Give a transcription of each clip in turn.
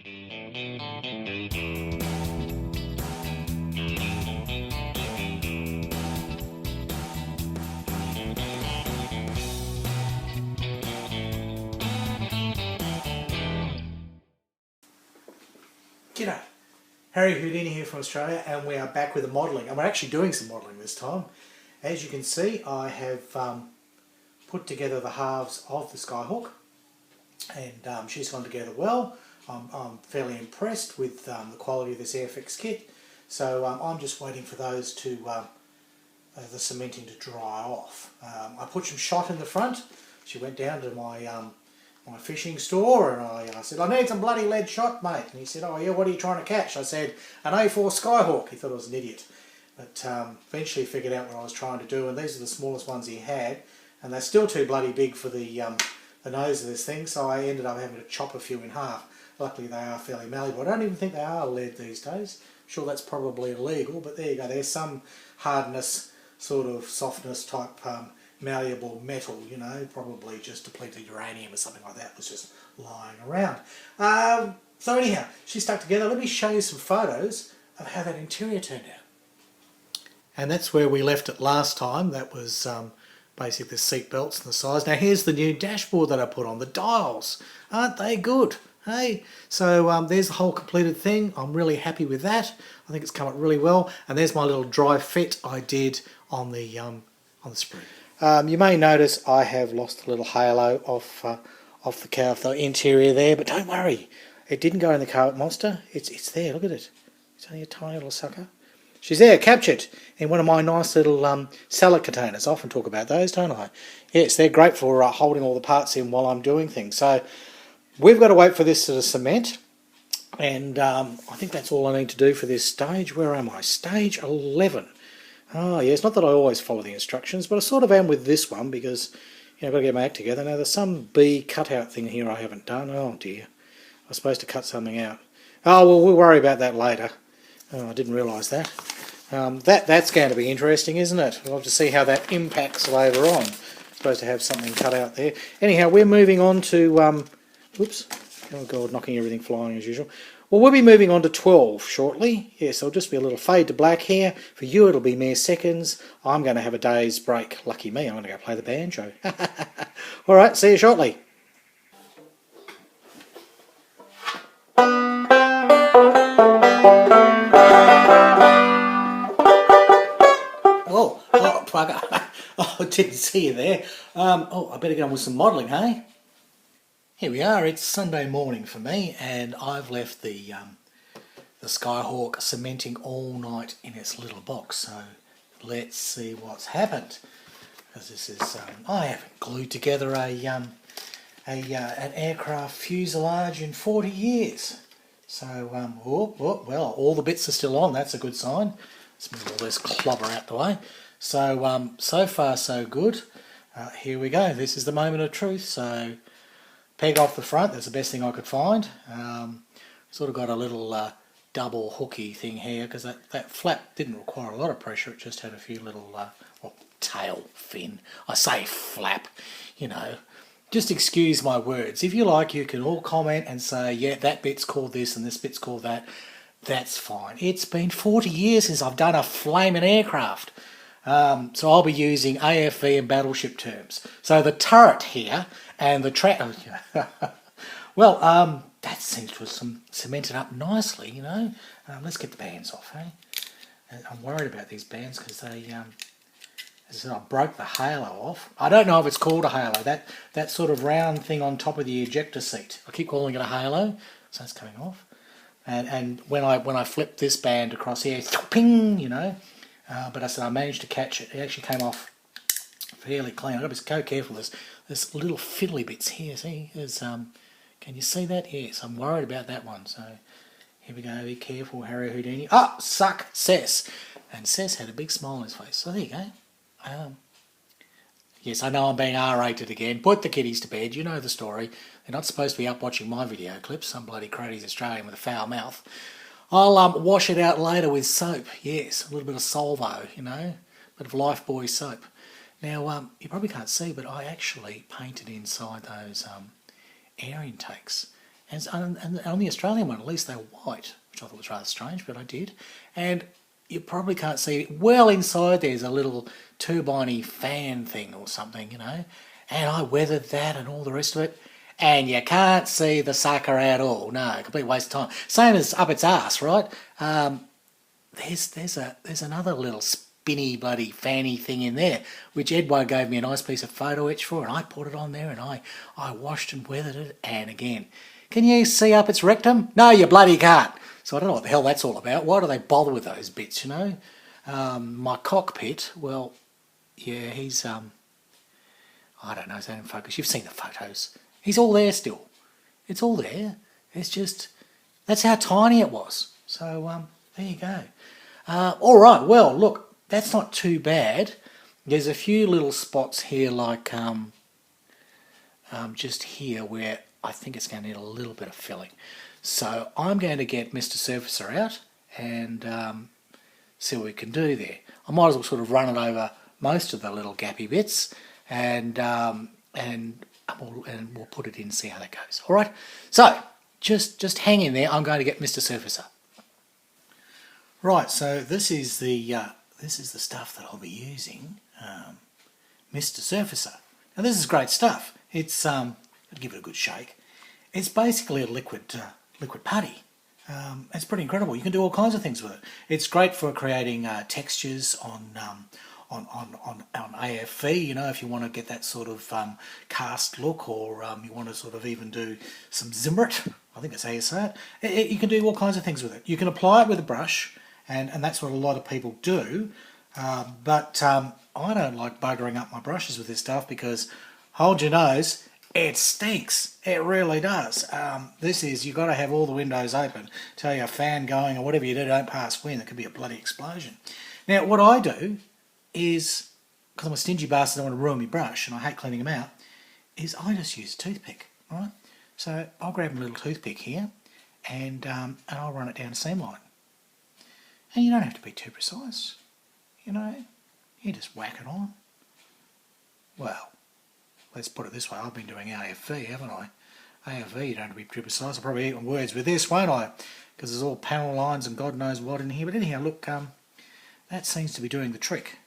G'day, Harry Houdini here from Australia, and we are back with the modelling, and we're actually doing some modelling this time. As you can see, I have put together the halves of the Skyhawk, and she's gone together well. I'm fairly impressed with the quality of this Airfix kit, so I'm just waiting for those to the cementing to dry off. I put some shot in the front. She went down to my fishing store, and I said, I need some bloody lead shot, mate. And he said, oh yeah, what are you trying to catch? I said, an A4 Skyhawk. He thought I was an idiot, but eventually figured out what I was trying to do, and these are the smallest ones he had, and they're still too bloody big for the nose of this thing, so I ended up having to chop a few in half. Luckily they are fairly malleable. I don't even think they are lead these days. I'm sure that's probably illegal, but there you go. There's some hardness, sort of softness type malleable metal, you know, probably just depleted uranium or something like that was just lying around. So anyhow, she's stuck together. Let me show you some photos of how that interior turned out. And that's where we left it last time. That was basically the seat belts and the size. Now here's the new dashboard that I put on. The dials, aren't they good? Hey, so there's the whole completed thing. I'm really happy with that. I think it's come out really well. And there's my little dry fit I did on the sprue. You may notice I have lost a little halo off the car, off the interior there, but don't worry, it didn't go in the Carpet Monster. It's there. Look at it. It's only a tiny little sucker. She's there, captured in one of my nice little salad containers. I often talk about those, don't I? Yes, they're great for holding all the parts in while I'm doing things. So we've got to wait for this to cement, and I think that's all I need to do for this stage. Where am I? Stage 11. Oh yeah, it's not that I always follow the instructions, but I sort of am with this one because, you know, I've got to get my act together. Now there's some B cutout thing here I haven't done. Oh dear, I was supposed to cut something out. Oh well, we'll worry about that later. Oh, I didn't realise that. That's going to be interesting, isn't it? We'll have to see how that impacts later on. Supposed to have something cut out there. Anyhow, we're moving on to, whoops, oh god, knocking everything flying as usual. Well, we'll be moving on to 12 shortly. Yes, it'll just be a little fade to black here. For you, it'll be mere seconds. I'm going to have a day's break. Lucky me, I'm going to go play the banjo. All right, see you shortly. Oh, bugger. Oh, I didn't see you there. I better get on with some modelling, hey? Here we are, it's Sunday morning for me, and I've left the Skyhawk cementing all night in its little box, so let's see what's happened. Because this is, I haven't glued together an aircraft fuselage in 40 years. So, well, all the bits are still on, that's a good sign. Let's move all this clobber out the way. So, so far so good. Here we go, this is the moment of truth, so peg off the front, that's the best thing I could find. Sort of got a little double hooky thing here because that flap didn't require a lot of pressure, it just had a few little tail fin. I say flap, you know, just excuse my words. If you like, you can all comment and say, yeah, that bit's called this and this bit's called that. That's fine. It's been 40 years since I've done a flaming aircraft. So I'll be using AFV and battleship terms. So the turret here and the well, that seems to have cemented up nicely, you know. Let's get the bands off, eh? I'm worried about these bands because they, as I said, I broke the halo off. I don't know if it's called a halo. That sort of round thing on top of the ejector seat. I keep calling it a halo, so it's coming off. And when I flipped this band across here, ping, you know. But I said I managed to catch it. It actually came off fairly clean. I've got to be so careful. There's little fiddly bits here. See, there's can you see that? Yes, I'm worried about that one. So here we go. Be careful, Harry Houdini. Oh, success! And Sess had a big smile on his face. So there you go. Yes, I know I'm being R-rated again. Put the kiddies to bed. You know the story. They're not supposed to be up watching my video clips. Some bloody crazy Australian with a foul mouth. I'll wash it out later with soap. Yes, a little bit of Solvo, you know, a bit of Lifebuoy soap. Now, you probably can't see, but I actually painted inside those air intakes. And on the Australian one, at least they were white, which I thought was rather strange, but I did. And you probably can't see it. Well inside there's a little turbine fan thing or something, you know. And I weathered that and all the rest of it. And you can't see the sucker at all. No, complete waste of time. Same as up its arse, right? There's another little spinny bloody fanny thing in there, which Edward gave me a nice piece of photo etch for, and I put it on there and I washed and weathered it. And again, can you see up its rectum? No, you bloody can't. So I don't know what the hell that's all about. Why do they bother with those bits, you know? My cockpit, well, yeah, he's, I don't know, is that in focus? You've seen the photos. He's all there still. It's all there. It's just, that's how tiny it was. So, there you go. All right, well, look, that's not too bad. There's a few little spots here, like just here where I think it's going to need a little bit of filling. So I'm going to get Mr. Surfacer out and see what we can do there. I might as well sort of run it over most of the little gappy bits and we'll put it in and see how that goes. All right. So just hang in there. I'm going to get Mr. Surfacer. Right. So this is the stuff that I'll be using, Mr. Surfacer. Now this is great stuff. It's I'll give it a good shake. It's basically a liquid putty. It's pretty incredible. You can do all kinds of things with it. It's great for creating textures on A-4B, you know, if you want to get that sort of cast look, or you want to sort of even do some zimmerit. I think that's how you say it. You can do all kinds of things with it. You can apply it with a brush, and that's what a lot of people do. But I don't like buggering up my brushes with this stuff because, hold your nose, it stinks. It really does. This is, you've got to have all the windows open. Tell you a fan going or whatever you do, don't pass wind. It could be a bloody explosion. Now, what I do is, because I'm a stingy bastard, I don't want to ruin my brush and I hate cleaning them out, is I just use a toothpick, right? So I'll grab a little toothpick here and I'll run it down a seam line. And you don't have to be too precise, you know. You just whack it on. Well, let's put it this way, I've been doing A-4B, haven't I? A-4B, you don't have to be too precise. I'll probably eat my words with this, won't I? Because there's all panel lines and God knows what in here. But anyhow, look, that seems to be doing the trick.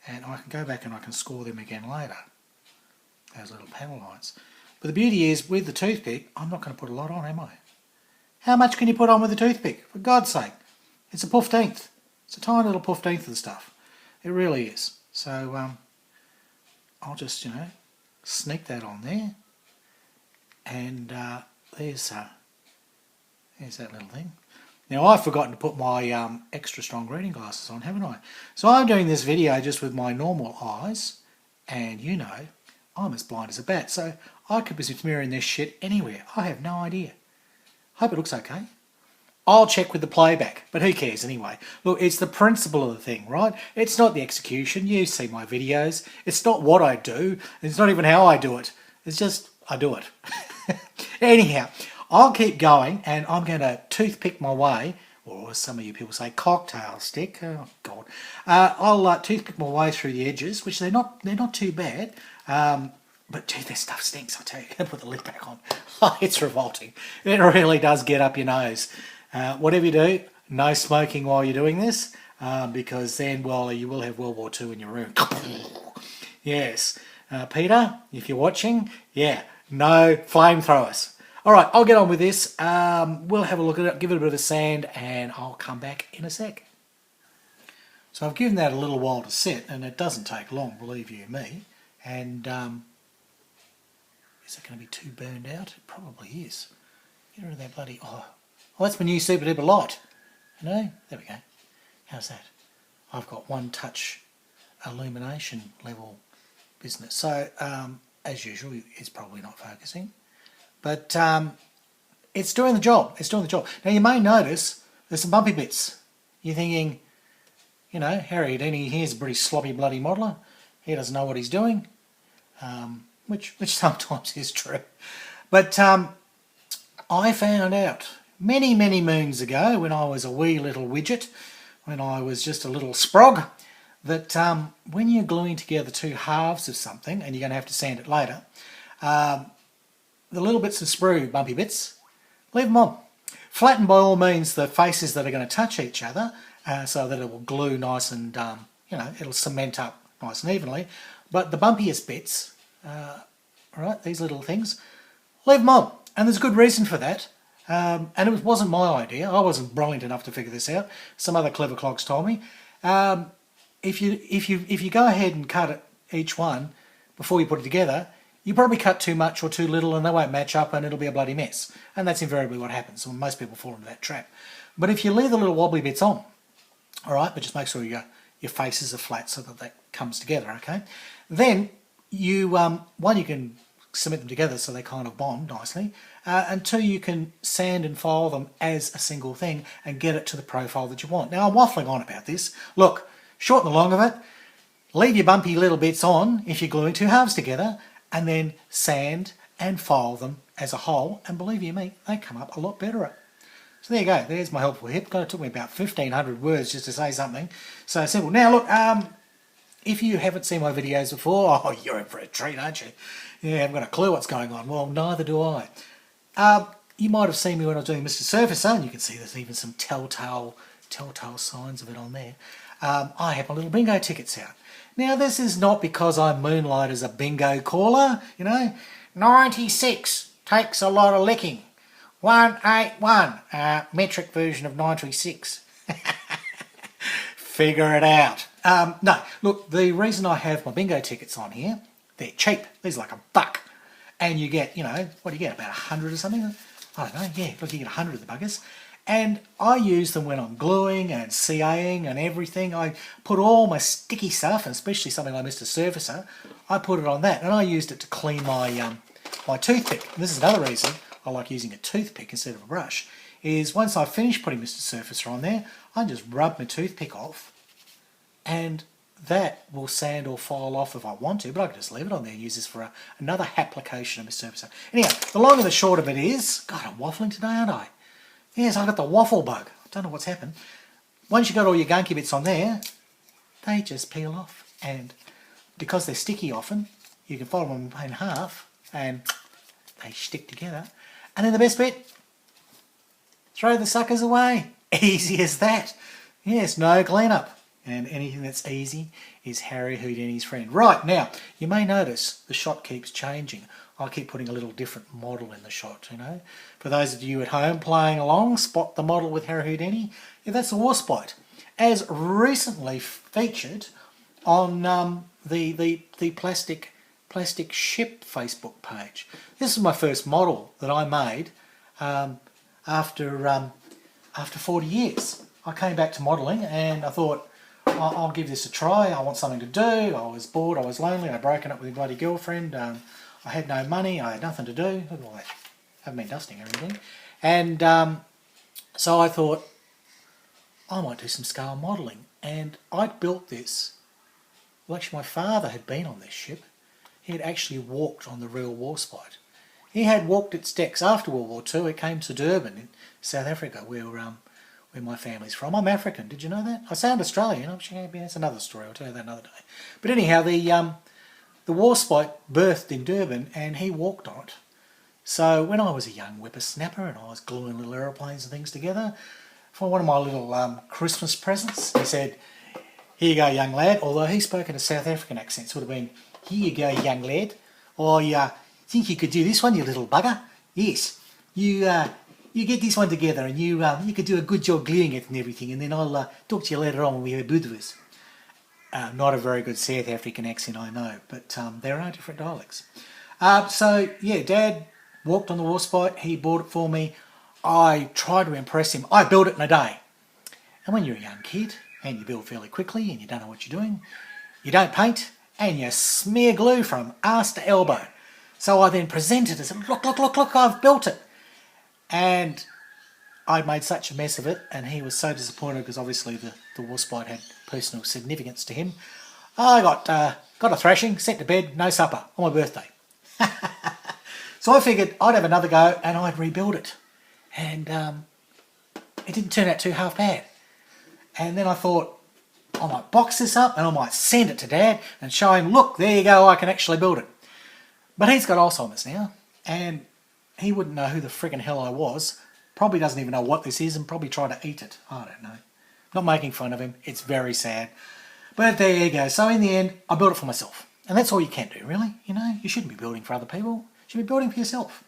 And I can go back and I can score them again later, those little panel lines. But the beauty is, with the toothpick, I'm not going to put a lot on, am I? How much can you put on with a toothpick? For God's sake. It's a 15th. It's a tiny little 15th of the stuff. It really is. So, I'll just, you know, sneak that on there. And there's that little thing. Now, I've forgotten to put my extra strong reading glasses on, haven't I? So I'm doing this video just with my normal eyes, and you know, I'm as blind as a bat, so I could be smearing this shit anywhere. I have no idea. Hope it looks okay. I'll check with the playback, but who cares anyway? Look, it's the principle of the thing, right? It's not the execution. You see my videos. It's not what I do. It's not even how I do it. It's just, I do it. Anyhow, I'll keep going, and I'm going to toothpick my way, or as some of you people say, cocktail stick. Oh God! I'll toothpick my way through the edges, which they're not too bad. But gee, this stuff stinks. I tell you, put the lid back on. It's revolting. It really does get up your nose. Whatever you do, no smoking while you're doing this, because then, well, you will have World War II in your room. Yes, Peter, if you're watching, yeah, no flamethrowers. All right, I'll get on with this. We'll have a look at it, give it a bit of a sand, and I'll come back in a sec. So I've given that a little while to set, and it doesn't take long, believe you me. And is it going to be too burned out? It probably is. Get rid of that bloody... Oh, that's my new super duper light. You know? There we go. How's that? I've got one touch illumination level business. So, as usual, it's probably not focusing. But it's doing the job. It's doing the job. Now, you may notice there's some bumpy bits. You're thinking, you know, Harry Houdini here's a pretty sloppy bloody modeller. He doesn't know what he's doing, which sometimes is true. But I found out many, many moons ago, when I was a wee little widget, when I was just a little sprog, that when you're gluing together two halves of something, and you're going to have to sand it later, the little bits of sprue, bumpy bits, leave them on. Flatten by all means the faces that are going to touch each other so that it will glue nice and, it'll cement up nice and evenly. But the bumpiest bits, right, these little things, leave them on. And there's a good reason for that. And it wasn't my idea. I wasn't brilliant enough to figure this out. Some other clever clogs told me. If you go ahead and cut each one before you put it together, you probably cut too much or too little and they won't match up and it'll be a bloody mess. And that's invariably what happens. So most people fall into that trap. But if you leave the little wobbly bits on, all right, but just make sure your faces are flat so that comes together, okay? Then you, one, you can cement them together so they kind of bond nicely, and two, you can sand and file them as a single thing and get it to the profile that you want. Now, I'm waffling on about this. Look, short and the long of it, leave your bumpy little bits on if you're gluing two halves together, and then sand and file them as a whole, and believe you me, they come up a lot better. So there you go, there's my helpful hip. It took me about 1,500 words just to say something so simple. Now look, if you haven't seen my videos before, oh, you're in for a treat, aren't you? Yeah, I haven't got a clue what's going on. Well, neither do I. You might have seen me when I was doing Mr. Surfacer, and you can see there's even some telltale signs of it on there. I have my little bingo tickets out. Now, this is not because I moonlight as a bingo caller, 96 takes a lot of licking. 181, metric version of 96. Figure it out. No, look, the reason I have my bingo tickets on here, they're cheap. These are like $1. And you get, what do you get, about 100 or something? I don't know, yeah, look, you get 100 of the buggers. And I use them when I'm gluing and CAing and everything. I put all my sticky stuff, and especially something like Mr. Surfacer, I put it on that. And I used it to clean my my toothpick. And this is another reason I like using a toothpick instead of a brush, is once I finish putting Mr. Surfacer on there, I just rub my toothpick off, and that will sand or file off if I want to, but I can just leave it on there and use this for another application of Mr. Surfacer. Anyhow, the long and the short of it is, God, I'm waffling today, aren't I? Yes, I've got the waffle bug. I don't know what's happened. Once you've got all your gunky bits on there, they just peel off. And because they're sticky often, you can fold them in half and they stick together. And then the best bit, throw the suckers away. Easy as that. Yes, no cleanup. And anything that's easy is Harry Houdini's friend. Right, now, you may notice the shot keeps changing. I keep putting a little different model in the shot, For those of you at home playing along, spot the model with Harry Houdini. Yeah, that's the Warspite. As recently featured on the plastic ship Facebook page. This is my first model that I made after 40 years. I came back to modelling and I thought, I'll give this a try. I want something to do. I was bored, I was lonely, I'd broken up with a bloody girlfriend. I had no money, I had nothing to do. Look at all that. Haven't been dusting or anything. And so I thought, I might do some scale modelling. And I'd built this. Well, actually, my father had been on this ship. He had actually walked on the real Warspite. He had walked its decks after World War II. It came to Durban in South Africa, where my family's from. I'm African, did you know that? I sound Australian. That's another story, I'll tell you that another day. But anyhow, the Warspite birthed in Durban and he walked on it. So when I was a young whippersnapper and I was gluing little aeroplanes and things together, for one of my little Christmas presents, he said, "Here you go, young lad." Although he spoke in a South African accent, so it would have been, "Here you go, young lad. Or you think you could do this one, you little bugger? Yes. You get this one together and you could do a good job gluing it and everything, and then I'll talk to you later on when we have boodhwas." Not a very good South African accent, I know, but there are different dialects. So, yeah, Dad walked on the Warspite. He bought it for me. I tried to impress him. I built it in a day. And when you're a young kid and you build fairly quickly and you don't know what you're doing, you don't paint and you smear glue from arse to elbow. So I then presented it and said, look, I've built it. And I made such a mess of it, and he was so disappointed because obviously the Warspite had personal significance to him. I got a thrashing, sent to bed, no supper on my birthday. So I figured I'd have another go and I'd rebuild it. And it didn't turn out too half bad. And then I thought, I might box this up and I might send it to Dad and show him, look, there you go, I can actually build it. But he's got Alzheimer's now, and he wouldn't know who the friggin' hell I was. Probably doesn't even know what this is and probably try to eat it. I don't know. Not making fun of him. It's very sad. But there you go. So in the end, I built it for myself. And that's all you can do, really. You know, you shouldn't be building for other people. You should be building for yourself.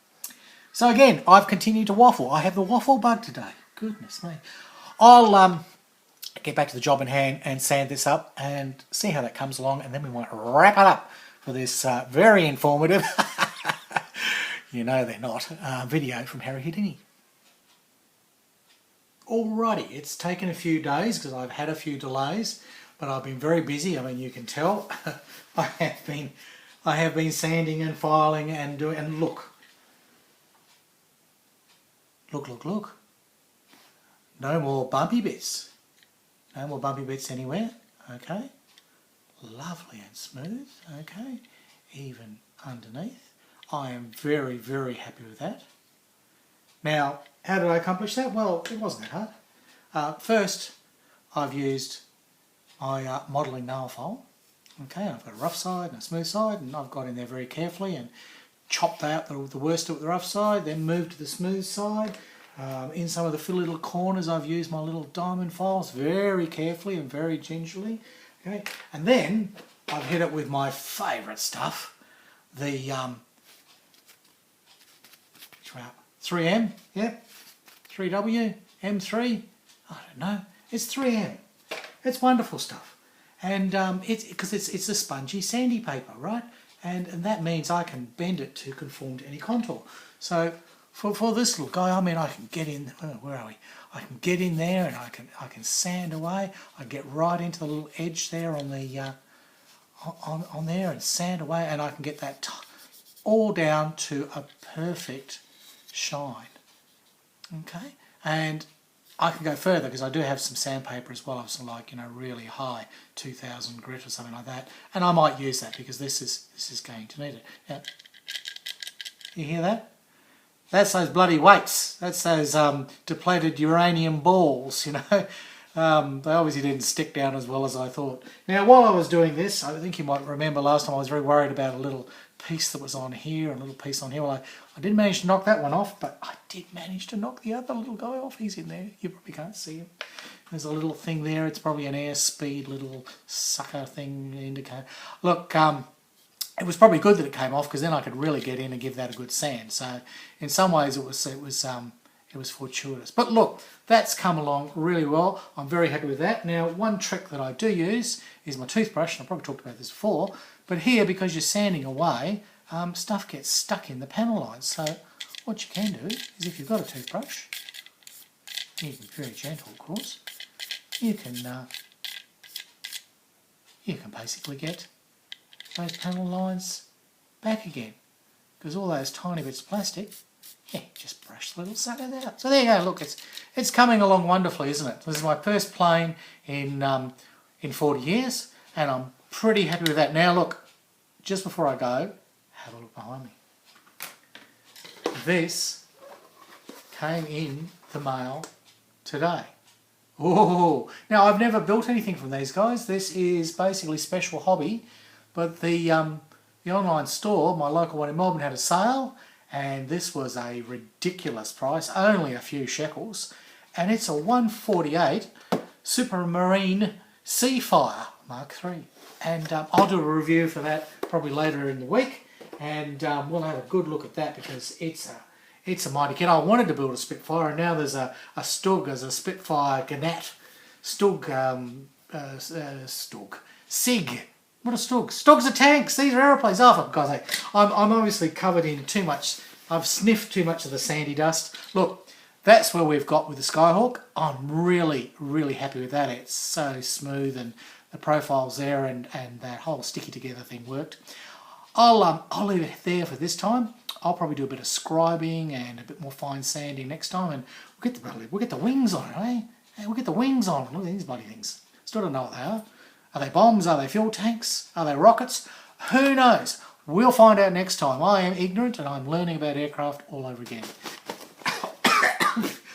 So again, I've continued to waffle. I have the waffle bug today. Goodness me. I'll get back to the job in hand and sand this up and see how that comes along. And then we might wrap it up for this very informative, you know they're not, video from Harry Houdini. Alrighty, it's taken a few days because I've had a few delays, but I've been very busy. I mean, you can tell I have been sanding and filing and doing. And look, no more bumpy bits. No more bumpy bits anywhere. Okay, lovely and smooth. Okay, even underneath. I am very, very happy with that. Now, how did I accomplish that? Well, it wasn't that hard. First, I've used my modelling nail file. Okay, I've got a rough side and a smooth side, and I've got in there very carefully and chopped out the worst of the rough side, then moved to the smooth side. In some of the fiddly little corners, I've used my little diamond files very carefully and very gingerly. Okay, and then I've hit it with my favourite stuff, the 3M, yep, 3W, M3, I don't know, it's 3M. It's wonderful stuff. And because it's a spongy sandy paper, right? And that means I can bend it to conform to any contour. So for this little guy, I mean, I can get in, where are we? I can get in there and I can sand away. I get right into the little edge there on the on there and sand away, and I can get that all down to a perfect shine. Okay, and I can go further because I do have some sandpaper as well of some, like, you know, really high 2000 grit or something like that, and I might use that because this is going to need it. Now, you hear that? That's those bloody weights. That's those depleted uranium balls, you know. They obviously didn't stick down as well as I thought. Now, while I was doing this, I think you might remember last time I was very worried about a little piece that was on here and a little piece on here. Well, I did manage to knock that one off, but I did manage to knock the other little guy off. He's in there. You probably can't see him. There's a little thing there. It's probably an airspeed little sucker thing indicator. Look, it was probably good that it came off because then I could really get in and give that a good sand. So in some ways it was fortuitous. But look, that's come along really well. I'm very happy with that. Now, one trick that I do use is my toothbrush. I've probably talked about this before. But here, because you're sanding away, stuff gets stuck in the panel lines. So what you can do is, if you've got a toothbrush, you can be very gentle, of course, you can basically get those panel lines back again. Because all those tiny bits of plastic, yeah, just brush the little suckers out. So there you go. Look, it's coming along wonderfully, isn't it? This is my first plane in 40 years, and I'm pretty happy with that. Now look, just before I go, have a look behind me. This came in the mail today. Oh, now I've never built anything from these guys. This is basically special hobby, but the online store, my local one in Melbourne, had a sale, and this was a ridiculous price, only a few shekels, and it's a 148 Supermarine Seafire Mark III. And I'll do a review for that probably later in the week, and we'll have a good look at that because it's a mighty kit. I wanted to build a Spitfire, and now there's a Stug, there's a Spitfire Gnat, Stug, Sig. What are Stugs? Stugs are tanks. These are aeroplanes. Oh, for God's sake. I'm obviously covered in too much. I've sniffed too much of the sandy dust. Look, that's where we've got with the Skyhawk. I'm really, really happy with that. It's so smooth, and the profiles there, and that whole sticky together thing worked. I'll leave it there for this time. I'll probably do a bit of scribing and a bit more fine sanding next time, and we'll get the wings on it, eh? Hey, we'll get the wings on it. Look at these bloody things. Still don't know what they are. Are they bombs? Are they fuel tanks? Are they rockets? Who knows? We'll find out next time. I am ignorant and I'm learning about aircraft all over again.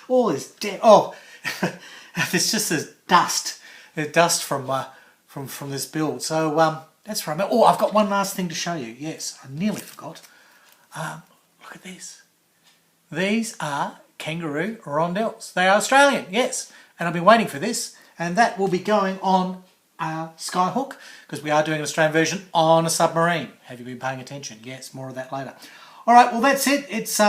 All this dead. Oh, there's just this dust. There's dust from this build. So that's where I'm at. Oh, I've got one last thing to show you. Yes, I nearly forgot. Look at this. These are kangaroo rondelles. They are Australian, yes. And I've been waiting for this. And that will be going on our Skyhawk, because we are doing an Australian version on a submarine. Have you been paying attention? Yes, more of that later. All right, well that's it. It's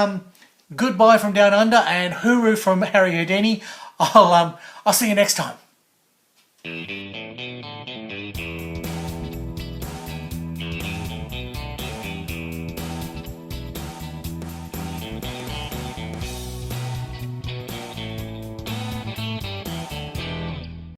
goodbye from down under and hooroo from Harry Houdini. I'll see you next time.